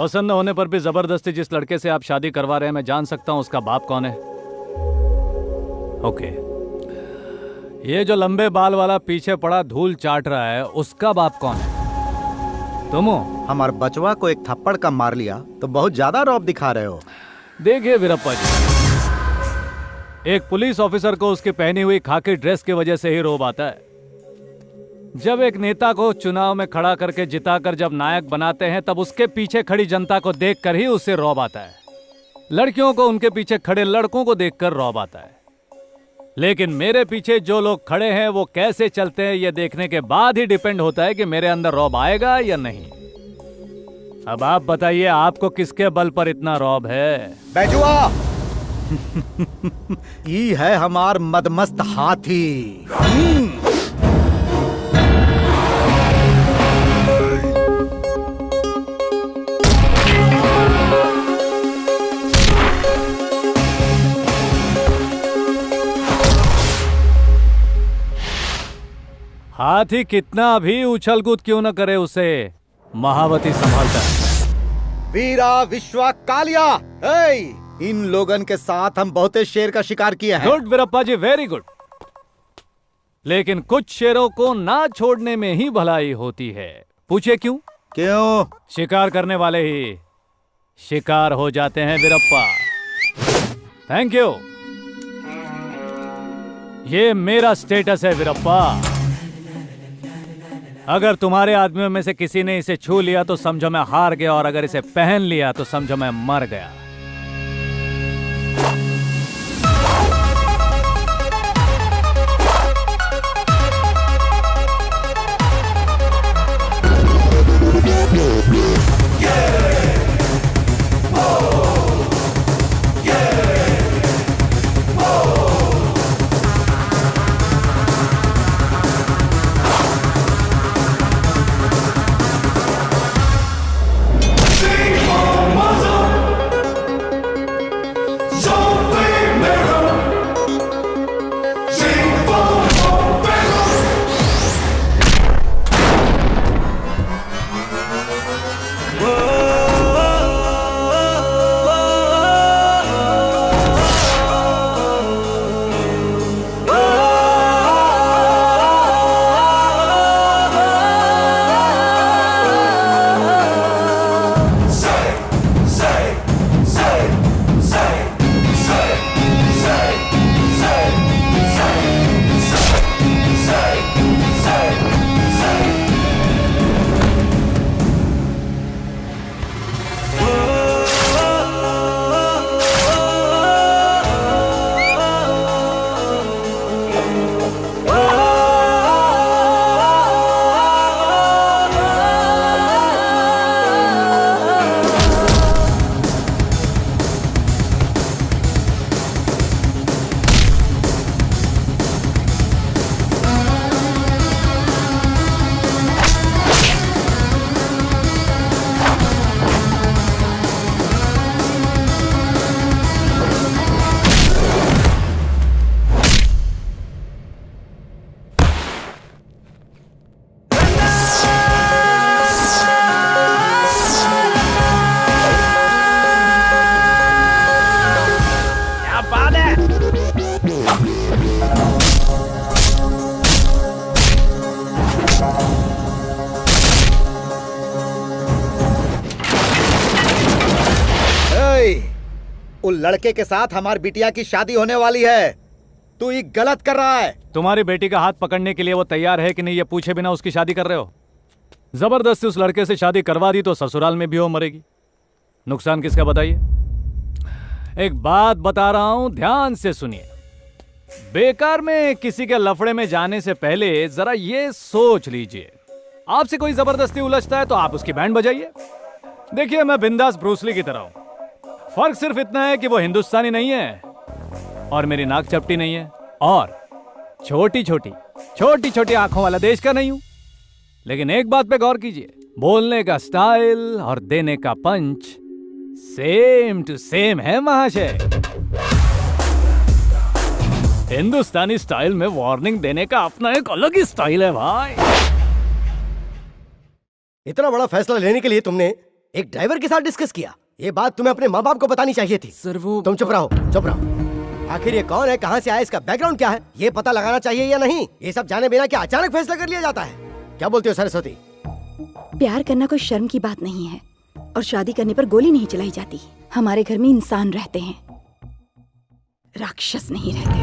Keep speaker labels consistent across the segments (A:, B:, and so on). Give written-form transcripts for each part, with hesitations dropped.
A: पसंद न होने पर भी जबरदस्ती जिस लड़के से आप शादी करवा रहे हैं, मैं जान सकता हूं उसका बाप कौन है? ओके, ये जो लंबे बाल वाला पीछे पड़ा धूल चाट रहा है, उसका बाप कौन है? तुम हो?
B: हमारे बचवा को एक थप्पड़ कम मार लिया तो बहुत ज्यादा रौब दिखा रहे हो।
A: देखिए वीरप्पा जी, एक पुलिस ऑफिसर को उसकी पहनी हुई खाकी ड्रेस की वजह से ही रोब आता है। जब एक नेता को चुनाव में खड़ा करके जिताकर जब नायक बनाते हैं, तब उसके पीछे खड़ी जनता को देखकर ही उससे रौब आता है। लड़कियों को उनके पीछे खड़े लड़कों को देखकर रौब आता है। लेकिन मेरे पीछे जो लोग खड़े हैं वो कैसे चलते हैं, ये देखने के बाद ही डिपेंड होता है कि मेरे अंदर रौब आएगा या नहीं। अब आप बताइए, आपको किसके बल पर इतना रौब है?
B: बैजुआ ये है हमार मदमस्त हाथी।
A: हाथी कितना भी उछल कूद क्यों न करे, उसे महावती संभालता है।
B: वीरा विश्वा कालिया, इन लोगन के साथ हम बहुते शेर का शिकार किया है।
A: गुड वीरप्पा जी, वेरी गुड। लेकिन कुछ शेरों को ना छोड़ने में ही भलाई होती है। पूछे क्यों?
B: क्यों?
A: शिकार करने वाले ही शिकार हो जाते हैं वीरप्पा। Thank you. ये मेरा स्टेटस है वीरप्पा। अगर तुम्हारे आदमियों में से किसी ने इसे छू लिया तो समझो मैं हार गया, और अगर इसे पहन लिया तो समझो मैं मर गया।
B: उस लड़के के साथ हमारी बिटिया की शादी होने वाली है। तू ये गलत कर रहा है।
A: तुम्हारी बेटी का हाथ पकड़ने के लिए वो तैयार है कि नहीं, ये पूछे बिना उसकी शादी कर रहे हो। जबरदस्ती उस लड़के से शादी करवा दी तो ससुराल में भी वो मरेगी। नुकसान किसका बताइए? एक बात बता रहा हूं, ध्यान से सुनिए। बेकार में किसी के लफड़े में जाने से पहले जरा ये सोच लीजिए, आपसे कोई जबरदस्ती उलझता है तो आप उसकी बैंड बजाइए। देखिए, मैं बिंदास ब्रूसली की तरह हूं। फर्क सिर्फ इतना है कि वो हिंदुस्तानी नहीं है और मेरी नाक चपटी नहीं है, और छोटी छोटी आंखों वाला देश का नहीं हूं। लेकिन एक बात पे गौर कीजिए, बोलने का स्टाइल और देने का पंच सेम टू सेम है महाशय। हिंदुस्तानी स्टाइल में वार्निंग देने का अपना एक अलग ही स्टाइल है भाई।
C: इतना बड़ा फैसला लेने के लिए तुमने एक ड्राइवर के साथ डिस्कस किया। ये बात तुम्हें अपने माँ बाप को बतानी चाहिए थी।
D: सर वो
C: तुम चुप रहो, चुप रहो। आखिर ये कौन है, कहाँ से आया, इसका बैकग्राउंड क्या है, ये पता लगाना चाहिए या नहीं? ये सब जाने बिना क्या अचानक फैसला कर लिया जाता है? क्या बोलती हो सरस्वती?
E: प्यार करना कोई शर्म की बात नहीं है और शादी करने पर गोली नहीं चलाई जाती। हमारे घर में इंसान रहते हैं, राक्षस नहीं रहते।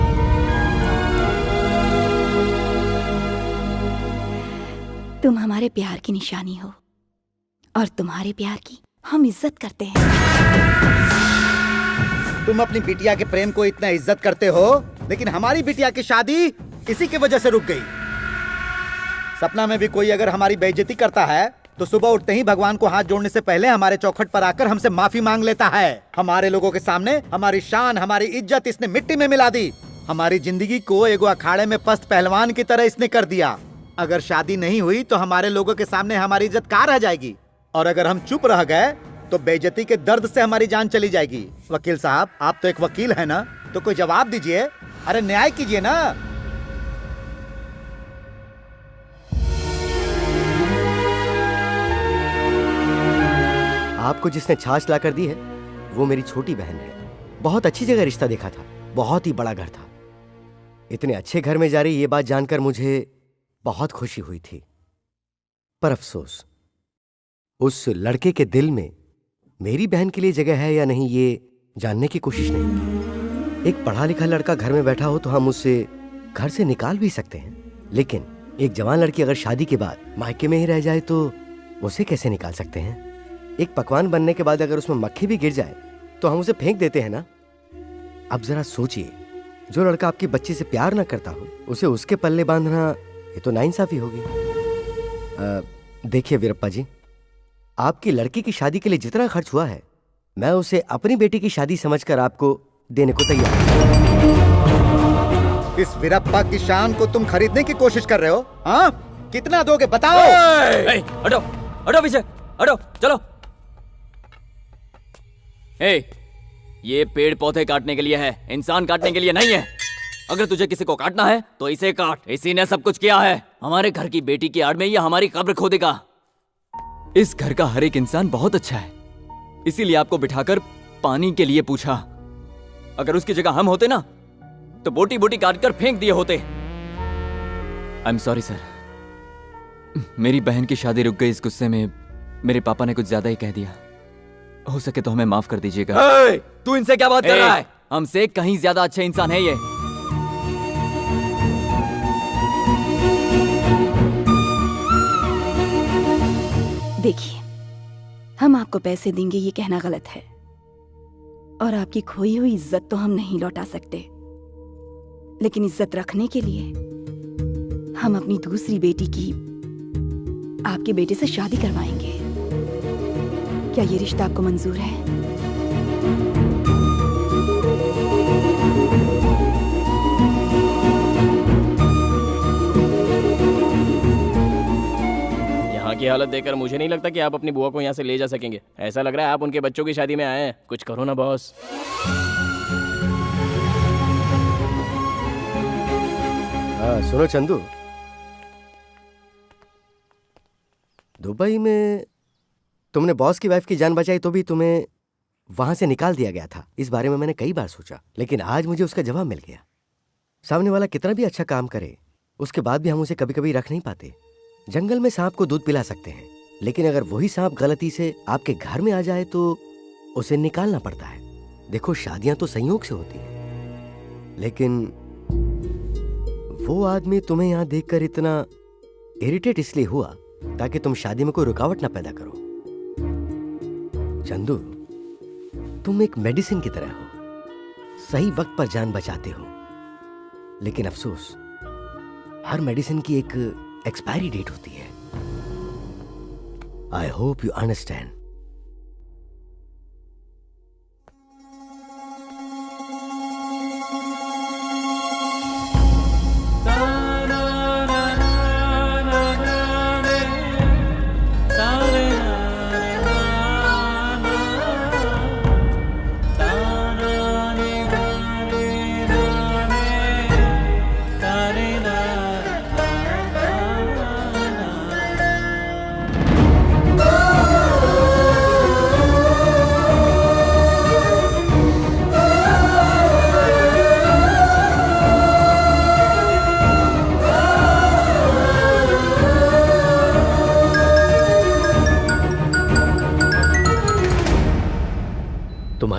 E: तुम हमारे प्यार की निशानी हो और तुम्हारे प्यार की हम इज्जत करते हैं।
B: तुम अपनी बिटिया के प्रेम को इतना इज्जत करते हो, लेकिन हमारी बिटिया की शादी इसी की वजह से रुक गई। सपना में भी कोई अगर हमारी बेइज्जती करता है तो सुबह उठते ही भगवान को हाथ जोड़ने से पहले हमारे चौखट पर आकर हमसे माफी मांग लेता है। हमारे लोगों के सामने हमारी शान, हमारी इज्जत इसने मिट्टी में मिला दी। हमारी जिंदगी को एगो अखाड़े में पस्त पहलवान की तरह इसने कर दिया। अगर शादी नहीं हुई तो हमारे लोगों के सामने हमारी इज्जत कहाँ रह जाएगी, और अगर हम चुप रह गए तो बेइज्जती के दर्द से हमारी जान चली जाएगी। वकील साहब, आप तो एक वकील है ना, तो कोई जवाब दीजिए। अरे न्याय कीजिए ना।
C: आपको जिसने छाछ ला कर दी है वो मेरी छोटी बहन है। बहुत अच्छी जगह रिश्ता देखा था, बहुत ही बड़ा घर था। इतने अच्छे घर में जा रही ये बात जानकर मुझे बहुत खुशी हुई थी, पर अफसोस उस लड़के के दिल में मेरी बहन के लिए जगह है या नहीं ये जानने की कोशिश नहीं की। एक पढ़ा लिखा लड़का घर में बैठा हो तो हम उसे घर से निकाल भी सकते हैं, लेकिन एक जवान लड़की अगर शादी के बाद मायके में ही रह जाए तो उसे कैसे निकाल सकते हैं? एक पकवान बनने के बाद अगर उसमें मक्खी भी गिर जाए तो हम उसे फेंक देते हैं ना। अब जरा सोचिए, जो लड़का आपकी बच्ची से प्यार ना करता हो उसे उसके पल्ले बांधना, ये तो नाइंसाफी होगी। देखिए वीरप्पा जी, आपकी लड़की की शादी के लिए जितना खर्च हुआ है मैं उसे अपनी बेटी की शादी समझकर आपको देने को तैयार हूं।
B: इस वीरप्पा की शान को तुम खरीदने की कोशिश कर रहे हो? हाँ, कितना दोगे बताओ?
D: हटो हटो पीछे हटो, चलो। ये पेड़ पौधे काटने के लिए है, इंसान काटने के लिए नहीं है। अगर तुझे किसी को काटना है तो इसे काट। इसी ने सब कुछ किया है। हमारे घर की बेटी की आड़ में ये हमारी कब्र खोदेगा। इस घर का हर एक इंसान बहुत अच्छा है, इसीलिए आपको बिठाकर पानी के लिए पूछा। अगर उसकी जगह हम होते ना तो बोटी बोटी काट कर फेंक दिए होते। आई एम सॉरी सर, मेरी बहन की शादी रुक गई। इस गुस्से में मेरे पापा ने कुछ ज्यादा ही कह दिया। हो सके तो हमें माफ कर दीजिएगा। तू इनसे क्या बात कर रहा है? हमसे कहीं ज्यादा अच्छे इंसान है ये।
E: देखिए, हम आपको पैसे देंगे ये कहना गलत है, और आपकी खोई हुई इज्जत तो हम नहीं लौटा सकते, लेकिन इज्जत रखने के लिए हम अपनी दूसरी बेटी की आपके बेटे से शादी करवाएंगे। क्या ये रिश्ता आपको मंजूर है?
F: यहाँ की हालत देखकर मुझे नहीं लगता कि आप अपनी बुआ को यहाँ से ले जा सकेंगे। ऐसा लग रहा है आप उनके बच्चों की शादी में आए हैं। कुछ करो ना बॉस।
C: सुनो चंदू, दुबई में तुमने बॉस की वाइफ की जान बचाई तो भी तुम्हें वहां से निकाल दिया गया था। इस बारे में मैंने कई बार सोचा, लेकिन आज मुझे उसका जवाब मिल गया। सामने वाला कितना भी अच्छा काम करे उसके बाद भी हम उसे कभी कभी रख नहीं पाते। जंगल में सांप को दूध पिला सकते हैं, लेकिन अगर वही सांप गलती से आपके घर में आ जाए तो उसे निकालना पड़ता है। देखो, शादियां तो संयोग से होती हैं, लेकिन वो आदमी तुम्हें यहां देखकर इतना इरिटेट इसलिए हुआ ताकि तुम शादी में कोई रुकावट ना पैदा करो। चंदू, तुम एक मेडिसिन की तरह हो, सही वक्त पर जान बचाते हो, लेकिन अफसोस हर मेडिसिन की एक एक्सपायरी डेट होती है। I hope you understand.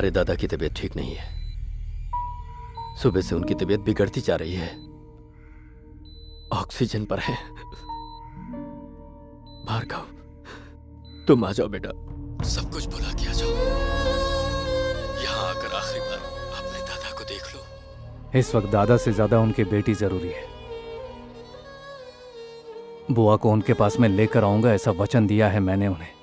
G: तुम्हारे दादा की तबीयत ठीक नहीं है। सुबह से उनकी तबीयत बिगड़ती जा रही है, ऑक्सीजन पर है। भार्गव, तुम आ जाओ बेटा, सब कुछ भुला के आ जाओ। यहाँ आकर आखिरी बार अपने दादा को देख लो।
A: इस वक्त दादा से ज्यादा उनकी बेटी जरूरी है। बुआ को उनके पास में लेकर आऊंगा, ऐसा वचन दिया है मैंने उन्हें।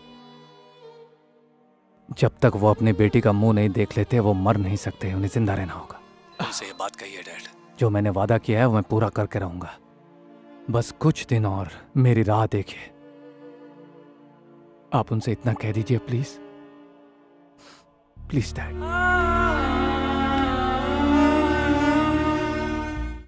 A: जब तक वो अपनी बेटी का मुंह नहीं देख लेते वो मर नहीं सकते, उन्हें जिंदा रहना होगा। उनसे ये बात कही है डैड, जो मैंने वादा किया है वो मैं पूरा करके रहूंगा। बस कुछ दिन और मेरी राह देखिए। आप उनसे इतना कह दीजिए प्लीज, प्लीज डैड।